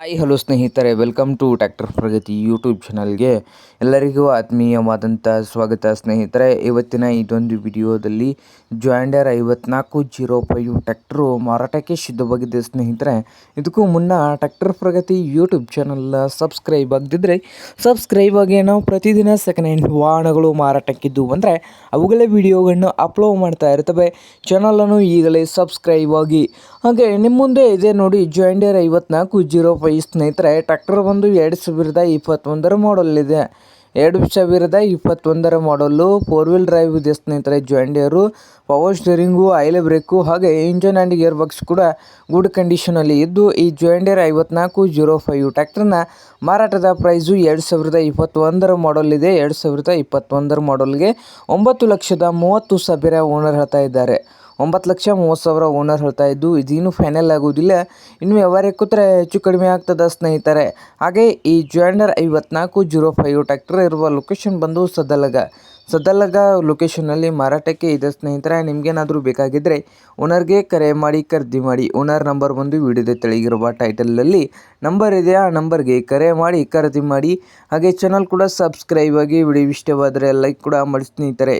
Hi hello ಸ್ನೇಹಿತರೆ, welcome to tractor Pragati YouTube ಚಾನಲ್ಗೆ ಎಲ್ಲರಿಗೂ ಆತ್ಮೀಯವಾದಂಥ ಸ್ವಾಗತ. ಸ್ನೇಹಿತರೆ, ಇವತ್ತಿನ ಇದೊಂದು ವಿಡಿಯೋದಲ್ಲಿ ಜಾಂಡರ್ 5405 ಟ್ರ್ಯಾಕ್ಟರು ಮಾರಾಟಕ್ಕೆ ಸಿದ್ಧವಾಗಿದೆ. ಸ್ನೇಹಿತರೆ, ಇದಕ್ಕೂ ಮುನ್ನ tractor Pragati YouTube channel subscribe ಆಗದಿದ್ದರೆ ಸಬ್ಸ್ಕ್ರೈಬ್ ಆಗಿ. ನಾವು ಪ್ರತಿದಿನ ಸೆಕೆಂಡ್ ಹ್ಯಾಂಡ್ ವಾಹನಗಳು ಮಾರಾಟಕ್ಕಿದ್ದು ಅಂದರೆ ಅವುಗಳ ವಿಡಿಯೋಗಳನ್ನು ಅಪ್ಲೋಡ್ ಮಾಡ್ತಾ ಇರ್ತವೆ. ಚಾನಲನ್ನು ಈಗಲೇ ಸಬ್ಸ್ಕ್ರೈಬ್ ಆಗಿ. ಹಾಗೆ ನಿಮ್ಮ ಮುಂದೆ ಇದೆ ನೋಡಿ ಜಾಂಡರ್ 5405 ಸ್ನೇಹಿತರೆ. ಟ್ರ್ಯಾಕ್ಟರ್ ಬಂದು 2021 ಮಾಡಲ್ ಇದೆ. 2021 ಮಾಡಲ್ಲು 4 ವೀಲ್ ಡ್ರೈವ್ ಇದೆ ಸ್ನೇಹಿತರೆ. ಜಾಂಡಿಯರು ಪವರ್ ಸ್ಟೀರಿಂಗು, ಆಯಿಲ್ ಬ್ರೇಕು ಹಾಗೆ ಇಂಜನ್ ಆ್ಯಂಡ್ ಗೇರ್ ಬಾಕ್ಸ್ ಕೂಡ ಗುಡ್ ಕಂಡೀಷನಲ್ಲಿ ಇದ್ದು, ಈ ಜಾಂಡಿಯರ್ 5405 ಟ್ರ್ಯಾಕ್ಟರ್ನ ಮಾರಾಟದ ಪ್ರೈಸು 2021 ಮಾಡಲ್ ಇದೆ. 2021 ಮಾಡಲ್ಗೆ 9,30,000 ಓನರ್ ಹೇಳ್ತಾ ಇದ್ದಾರೆ. 9,30,000 ಓನರ್ ಹೇಳ್ತಾ ಇದ್ದು, ಇದೇನು ಫೈನಲ್ ಆಗೋದಿಲ್ಲ. ಇನ್ನು ವ್ಯವಹಾರ ಕೂತ್ರೆ ಹೆಚ್ಚು ಕಡಿಮೆ ಆಗ್ತದೆ ಸ್ನೇಹಿತರೆ. ಹಾಗೆ ಈ ಜಾಂಡರ್ 5405 ಟ್ರ್ಯಾಕ್ಟರ್ ಇರುವ ಲೊಕೇಶನ್ ಬಂದು ಸದಲಗ ಲೊಕೇಶನ್ನಲ್ಲಿ ಮಾರಾಟಕ್ಕೆ ಇದೆ ಸ್ನೇಹಿತರೆ. ನಿಮಗೇನಾದರೂ ಬೇಕಾಗಿದ್ದರೆ ಓನರ್ಗೆ ಕರೆ ಮಾಡಿ ಖರೀದಿ ಮಾಡಿ. ಓನರ್ ನಂಬರ್ ಬಂದು ವಿಡಿಯೋದ ತೆಳಗಿರುವ ಟೈಟಲಲ್ಲಿ ನಂಬರ್ ಇದೆ, ಆ ನಂಬರ್ಗೆ ಕರೆ ಮಾಡಿ ಖರೀದಿ ಮಾಡಿ. ಹಾಗೆ ಚಾನಲ್ ಕೂಡ ಸಬ್ಸ್ಕ್ರೈಬ್ ಆಗಿ. ವಿಡಿಯೋ ಇಷ್ಟವಾದರೆ ಲೈಕ್ ಕೂಡ ಮಾಡಿ ಸ್ನೇಹಿತರೆ.